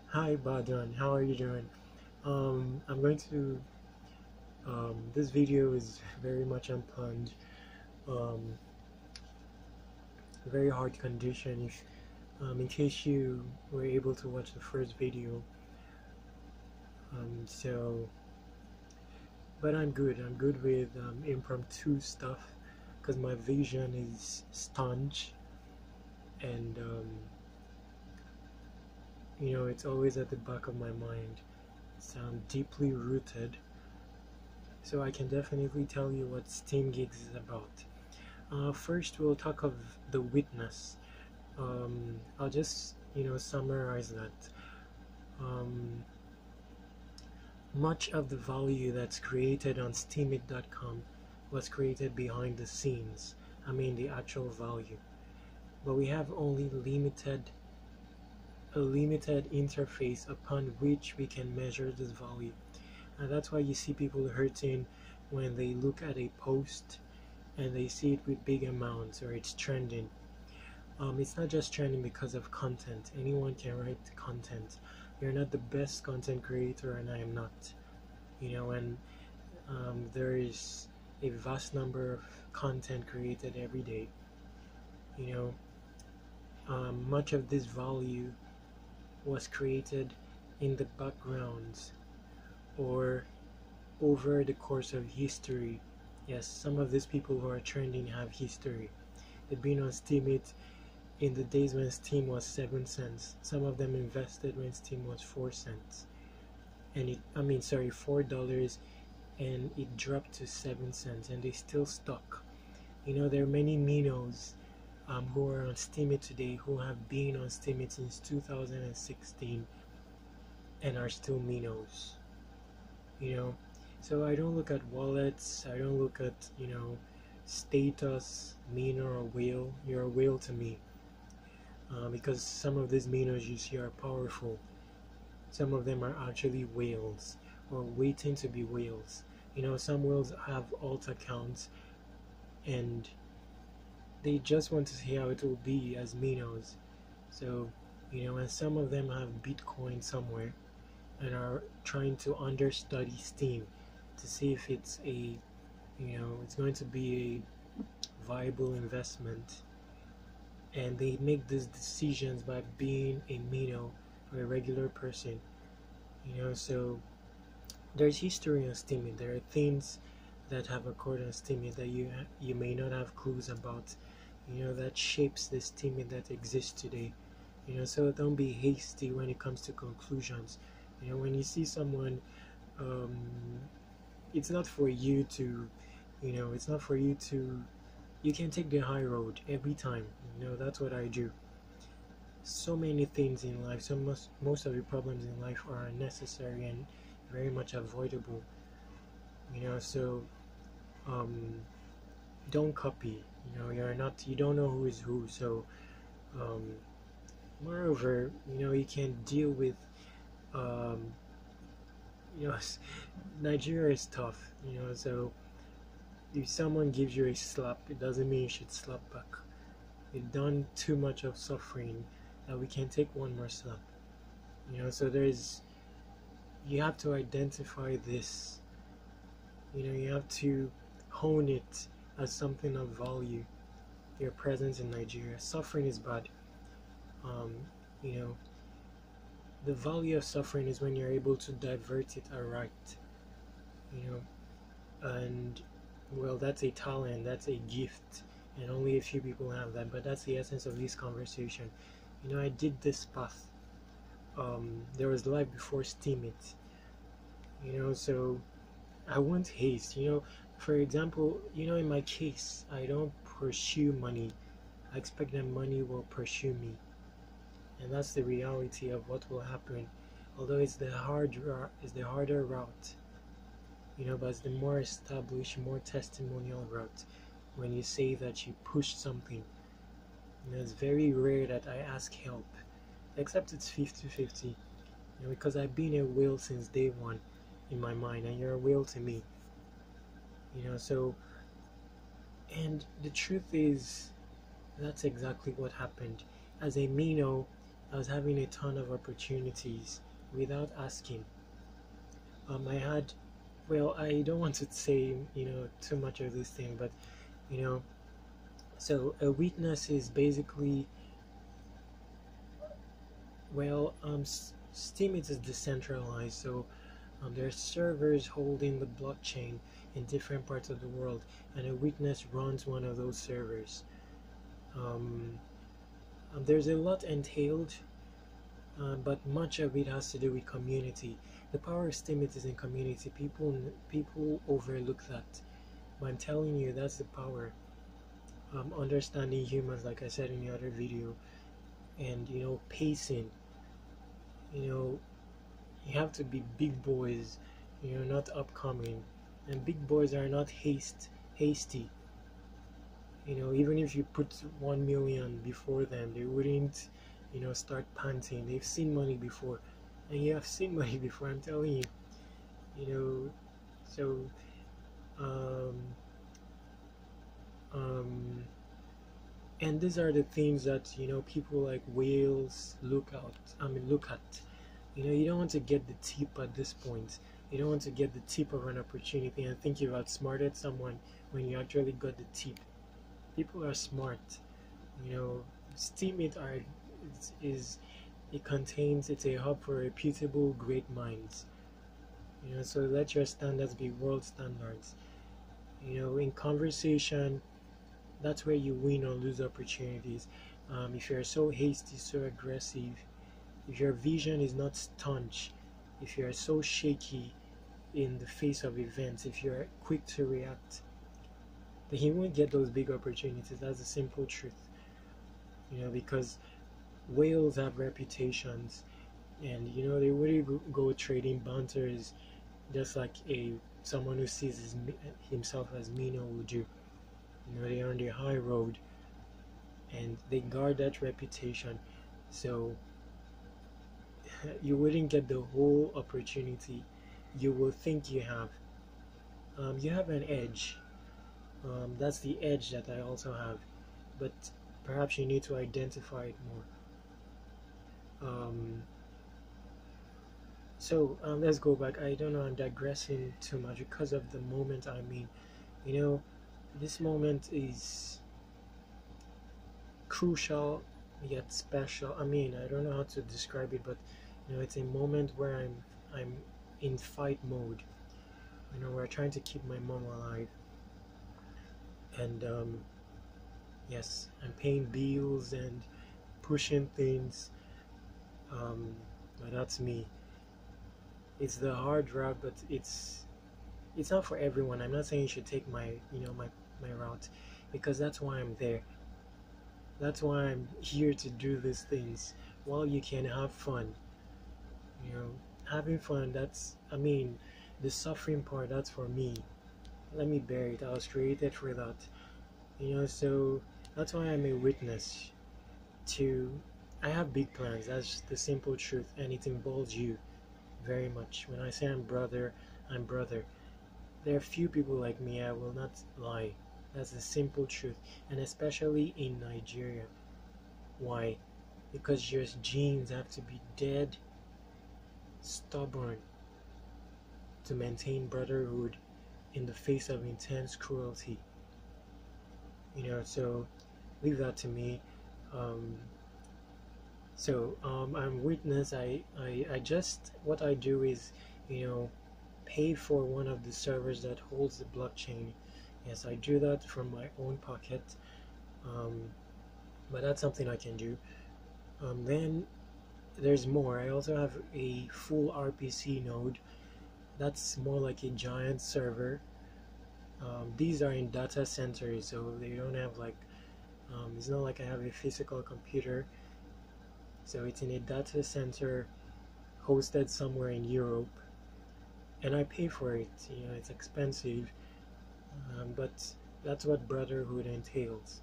Hi, Ibadan. How are you doing? I'm going to. This video is very much unplanned. Um, very hard condition. If, in case you were able to watch the first video, so. But I'm good. I'm good with impromptu stuff because my vision is staunch and it's always at the back of my mind. So I'm deeply rooted. So I can definitely tell you what Steamgigs is about. First, we'll talk of the witness. I'll just summarize that. Um, Much of the value that's created on steemit.com was created behind the scenes. I mean the actual value. But we have only a limited interface upon which we can measure this value. And that's why you see people hurting when they look at a post and they see it with big amounts or it's trending. It's not just trending because of content. Anyone can write content. You're not the best content creator, and I am not. And there is a vast number of content created every day. Much of this value was created in the background or over the course of history. Yes, some of these people who are trending have history. They've been on Steamit in the days when Steam was 7 cents. Some of them invested when Steam was 4 cents. And $4, and it dropped to 7 cents, and they still stuck. There are many minnows who are on Steamit today who have been on Steamit since 2016 and are still minnows. So I don't look at wallets, I don't look at status, minnow or whale. You're a whale to me. Because some of these minnows you see are powerful. Some of them are actually whales or waiting to be whales. Some whales have alt accounts and they just want to see how it will be as minnows. So, and some of them have Bitcoin somewhere and are trying to understudy Steam to see if it's it's going to be a viable investment. And they make these decisions by being a minnow or a regular person. So there's history on Steamit. There are things that have occurred on Steamit that you may not have clues about. That shapes the Steamit that exists today. So don't be hasty when it comes to conclusions. When you see someone, it's not for you to, it's not for you to. You can take the high road every time. That's what I do. So many things in life, so most of the problems in life are unnecessary and very much avoidable. So don't copy. You don't know who is who. So moreover, you can deal with um, Nigeria is tough. So if someone gives you a slap, it doesn't mean you should slap back. We've done too much of suffering that we can take one more slap. So you have to identify this. You have to hone it as something of value. Your presence in Nigeria. Suffering is bad. The value of suffering is when you're able to divert it aright. And well, that's a talent, that's a gift, and only a few people have that. But that's the essence of this conversation. I did this path. There was life before Steamit. So I won't haste. For example, in my case, I don't pursue money. I expect that money will pursue me, and that's the reality of what will happen. Although it's the harder route. But it's the more established, more testimonial route. When you say that you push something, it's very rare that I ask help, except it's 50-50. Because I've been a whale since day one in my mind, and you're a whale to me. So, and the truth is, that's exactly what happened. As a minnow, I was having a ton of opportunities without asking. I had, well, I don't want to say, too much of this thing, but, you know, so a weakness is basically, well, Steemit is decentralized, so there are servers holding the blockchain in different parts of the world, and a witness runs one of those servers. Um, there's a lot entailed, but much of it has to do with community. The power of Steemit is in community. People overlook that, but I'm telling you, that's the power. Understanding humans, like I said in the other video, and pacing. You have to be big boys, not upcoming, and big boys are not hasty. Even if you put 1 million before them, they wouldn't start panting. They've seen money before, and you have seen money before, I'm telling you. So um um and these are the things that people like whales look at. You don't want to get the tip at this point. You don't want to get the tip of an opportunity and think you've outsmarted someone when you actually got the tip. People are smart. Steemit it's a hub for reputable great minds. So let your standards be world standards. In conversation, that's where you win or lose opportunities. If you're so hasty, so aggressive, if your vision is not staunch, if you're so shaky in the face of events, if you're quick to react, then you won't get those big opportunities. That's the simple truth. Because whales have reputations, and they wouldn't go trading banters just like someone who sees himself as Mino would do. They're on the high road, and they guard that reputation. So you wouldn't get the whole opportunity. You will think you have. You have an edge. That's the edge that I also have, but perhaps you need to identify it more. So let's go back. I don't know, I'm digressing too much because of the moment I'm in. This moment is crucial yet special. I don't know how to describe it, but it's a moment where I'm in fight mode. We're trying to keep my mom alive, and yes, I'm paying bills and pushing things, but that's me. It's the hard route, but it's not for everyone. I'm not saying you should take my my route, because that's why I'm there. That's why I'm here to do these things while you can have fun. Having fun, that's the suffering part, that's for me. Let me bear it. I was created for that. So that's why I'm a witness to I have big plans. That's the simple truth, and it involves you very much. When I say I'm brother, I'm brother. There are few people like me, I will not lie. That's the simple truth, and especially in Nigeria. Why? Because your genes have to be dead stubborn to maintain brotherhood in the face of intense cruelty. So leave that to me. I'm witness. I just, what I do is pay for one of the servers that holds the blockchain. Yes, I do that from my own pocket, but that's something I can do. Then there's more. I also have a full RPC node. That's more like a giant server. These are in data centers, so they don't have it's not like I have a physical computer. So it's in a data center hosted somewhere in Europe, and I pay for it. It's expensive, but that's what brotherhood entails.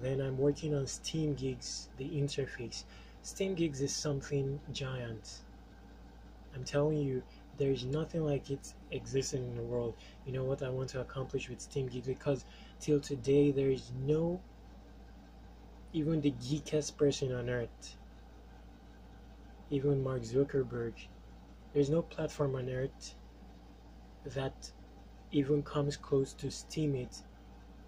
Then I'm working on Steamgigs, the interface. Steamgigs is something giant. I'm telling you, there's nothing like it existing in the world. You know what I want to accomplish with Steamgigs? Because till today, there is no, even the geekest person on earth even Mark Zuckerberg. There's no platform on earth that even comes close to steemit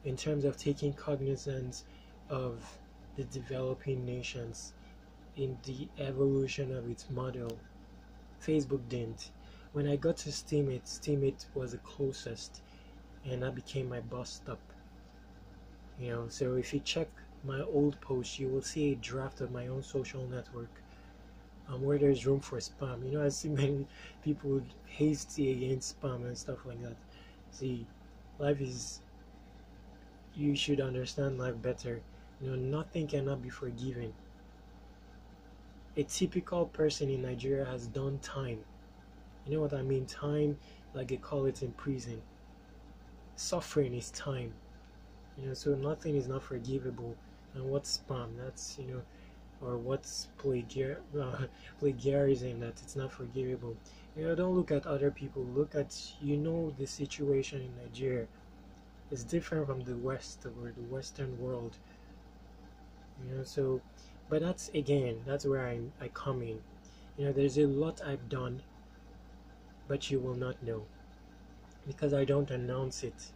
in terms of taking cognizance of the developing nations in the evolution of its model. Facebook didn't. When I got to steemit was the closest, and that became my bus stop. So if you check my old post, you will see a draft of my own social network, where there's room for spam. I see many people hasty against spam and stuff like that. See, life is, you should understand life better. Nothing cannot be forgiven. A typical person in Nigeria has done time. You know what I mean? Time, like they call it in prison. Suffering is time. So nothing is not forgivable. And what's spam? That's, or what's plagiarism, that it's not forgivable. Don't look at other people. Look at, the situation in Nigeria is different from the West or the Western world. So, but that's where I come in. There's a lot I've done, but you will not know because I don't announce it.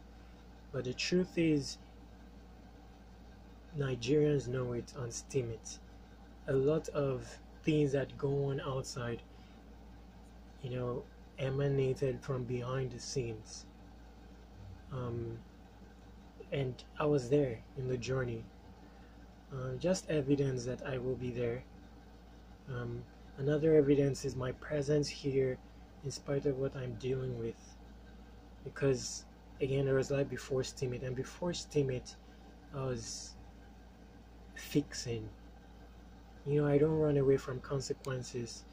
But the truth is, Nigerians know it on steemit. A lot of things that go on outside, emanated from behind the scenes. And I was there in the journey. Just evidence that I will be there. Another evidence is my presence here in spite of what I'm dealing with. Because, again, there was life before steemit, and before steemit, I was fixing. I don't run away from consequences.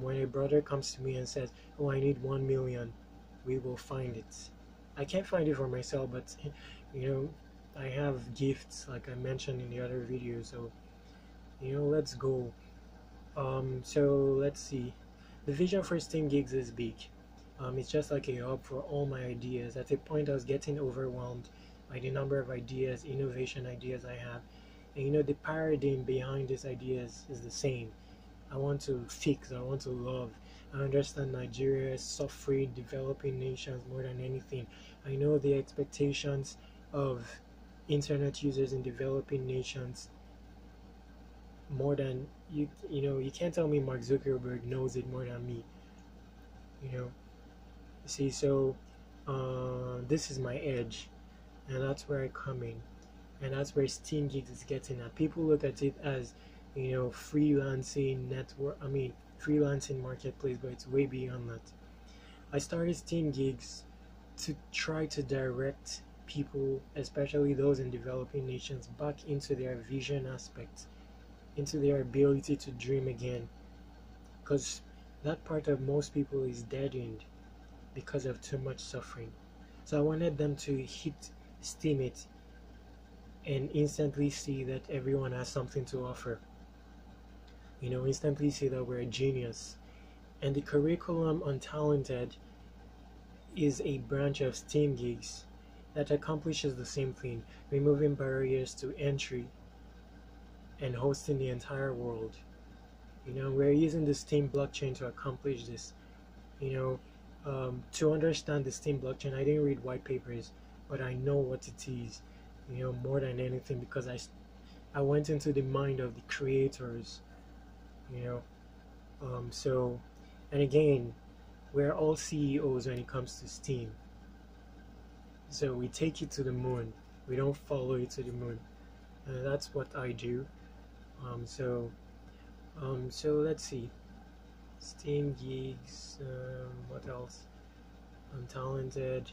When a brother comes to me and says, "Oh, I need 1 million," we will find it. I can't find it for myself, but I have gifts, like I mentioned in the other video. So let's go. So let's see. The vision for Steamgigs is big. It's just like a hub for all my ideas. At a point, I was getting overwhelmed by the number of ideas, innovation ideas I have. And the paradigm behind these ideas is the same. I want to fix, I want to love. I understand Nigeria is suffering, developing nations more than anything. I know the expectations of internet users in developing nations more than you can't tell me Mark Zuckerberg knows it more than me. See, so this is my edge, and that's where I come in. And that's where Steamgigs is getting at. People look at it as, freelancing network, freelancing marketplace, but it's way beyond that. I started Steamgigs to try to direct people, especially those in developing nations, back into their vision aspect, into their ability to dream again. Because that part of most people is deadened because of too much suffering. So I wanted them to hit steemit and instantly see that everyone has something to offer. Instantly see that we're a genius. And the curriculum on Talented is a branch of Steamgigs that accomplishes the same thing, removing barriers to entry and hosting the entire world. We're using the Steam blockchain to accomplish this. To understand the Steam blockchain, I didn't read white papers, but I know what it is. More than anything, because I went into the mind of the creators. So, and again, we're all CEOs when it comes to Steam. So we take it to the moon. We don't follow it to the moon. That's what I do. So let's see. Steamgigs. What else? Untalented.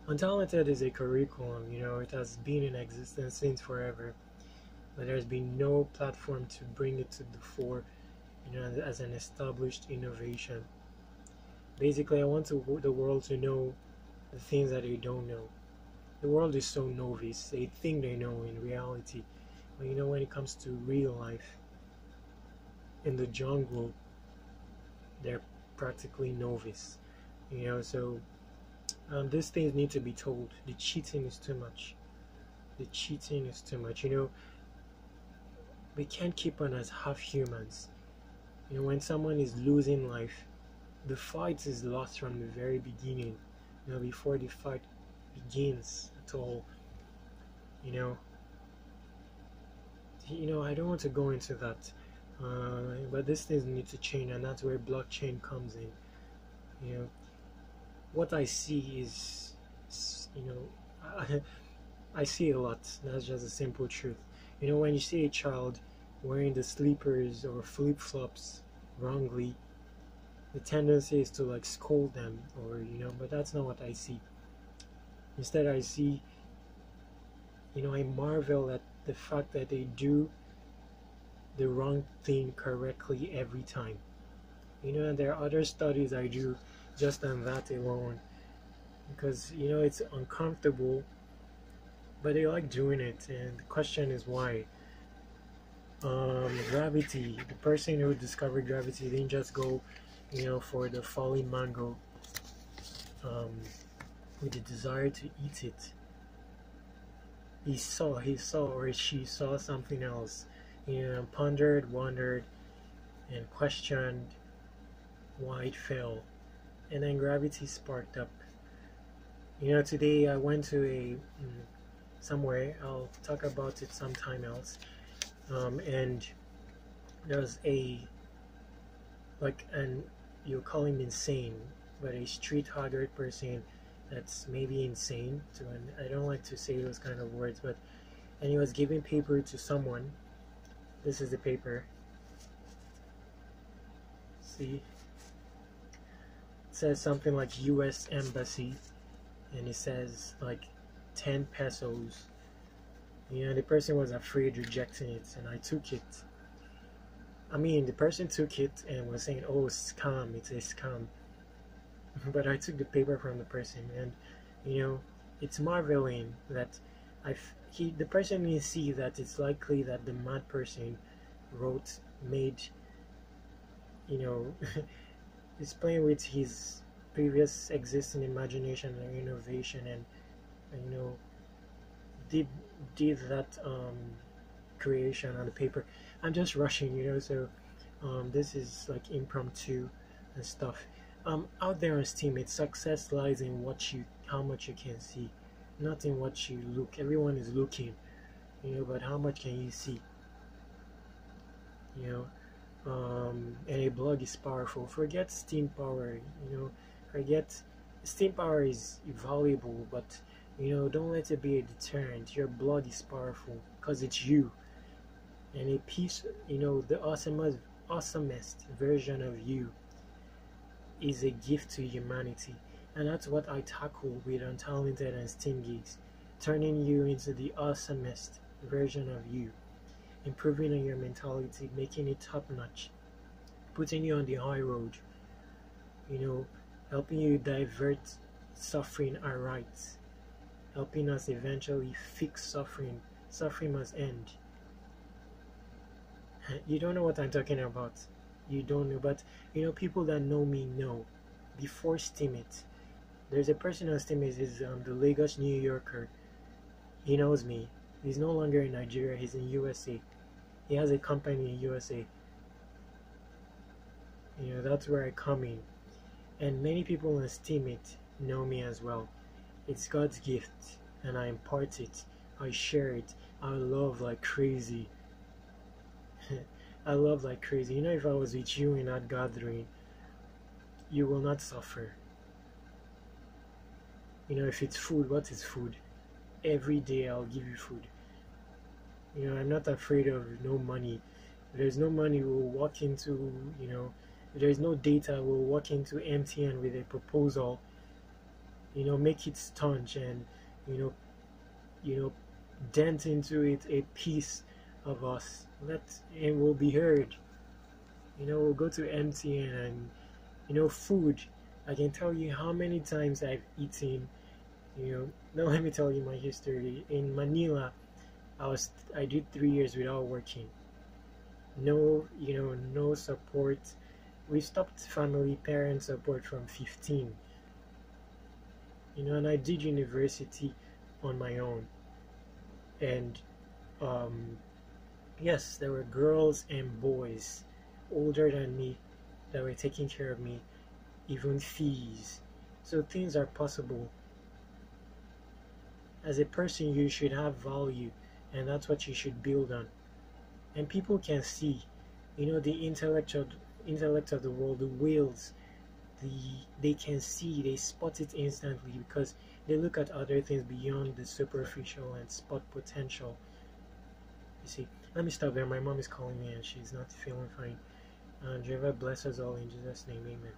Untalented is a curriculum, it has been in existence since forever, but there's been no platform to bring it to the fore, as an established innovation. Basically, I want the world to know the things that they don't know. The world is so novice, they think they know in reality, but when it comes to real life, in the jungle, they're practically novice, so these things need to be told. The cheating is too much. The cheating is too much. We can't keep on as half humans. You know, when someone is losing life, the fight is lost from the very beginning. You know, before the fight begins at all. You know, I don't want to go into that, but these things need to change, and that's where blockchain comes in. You know, what I see is, you know, I see a lot. That's just a simple truth. You know, when you see a child wearing the slippers or flip-flops wrongly, the tendency is to like scold them, or but that's not what I see. Instead, I see, I marvel at the fact that they do the wrong thing correctly every time. And there are other studies I do just on that alone, because it's uncomfortable, but they like doing it, and the question is why. Gravity, the person who discovered gravity didn't just go for the falling mango with the desire to eat it. He saw or she saw something else, and pondered, wondered, and questioned why it fell, and then gravity sparked up. Today I went to a somewhere. I'll talk about it sometime else. And there's you call him insane, but a street haggard person that's maybe insane too, and I don't like to say those kind of words, and he was giving paper to someone. This is the paper. See, it says something like US Embassy, and it says like 10 pesos. The person was afraid rejecting it, and I took it. I mean, the person took it and was saying, "Oh, scam, it's a scam." But I took the paper from the person, and it's marveling that the person didn't see that it's likely that the mad person made is playing with his previous existing imagination and innovation, and did that creation on the paper. I'm just rushing, so this is like impromptu and stuff. Out there on Steemit, success lies in how much you can see, not in what you look. Everyone is looking, but how much can you see? And a blog is powerful. Forget steam power. Forget steam power is valuable, but don't let it be a deterrent. Your blog is powerful because it's you, and a piece, the awesomest version of you is a gift to humanity, and that's what I tackle with Untalented and Steamgigs, turning you into the awesomest version of you, improving on your mentality, making it top notch, putting you on the high road, helping you divert suffering aright, helping us eventually fix suffering. Suffering must end. You don't know what I'm talking about. You don't know, but people that know me know. Before Steemit, there's a person on Steemit, is the Lagos New Yorker. He knows me. He's no longer in Nigeria. He's in USA. He has a company in USA. That's where I come in, and many people on Steemit know me as well. It's God's gift, and I impart it. I share it. I love like crazy. I love like crazy. If I was with you in that gathering, you will not suffer. If it's food, what is food? Every day I'll give you food. I'm not afraid of no money. If there's no money, we'll walk into, if there's no data, we'll walk into MTN with a proposal, make it staunch, and, dent into it a piece of us. And we'll be heard. We'll go to MTN, and food. I can tell you how many times I've eaten. Now let me tell you my history. In Manila, I did 3 years without working. No, no support. We stopped family parent support from 15. And I did university on my own. And yes, there were girls and boys older than me that were taking care of me, even fees. So things are possible. As a person, you should have value, and that's what you should build on. And people can see, the intellect of the world, the whales, they can see, they spot it instantly because they look at other things beyond the superficial and spot potential. You see, let me stop there. My mom is calling me and she's not feeling fine. Jehovah bless us all in Jesus' name, amen.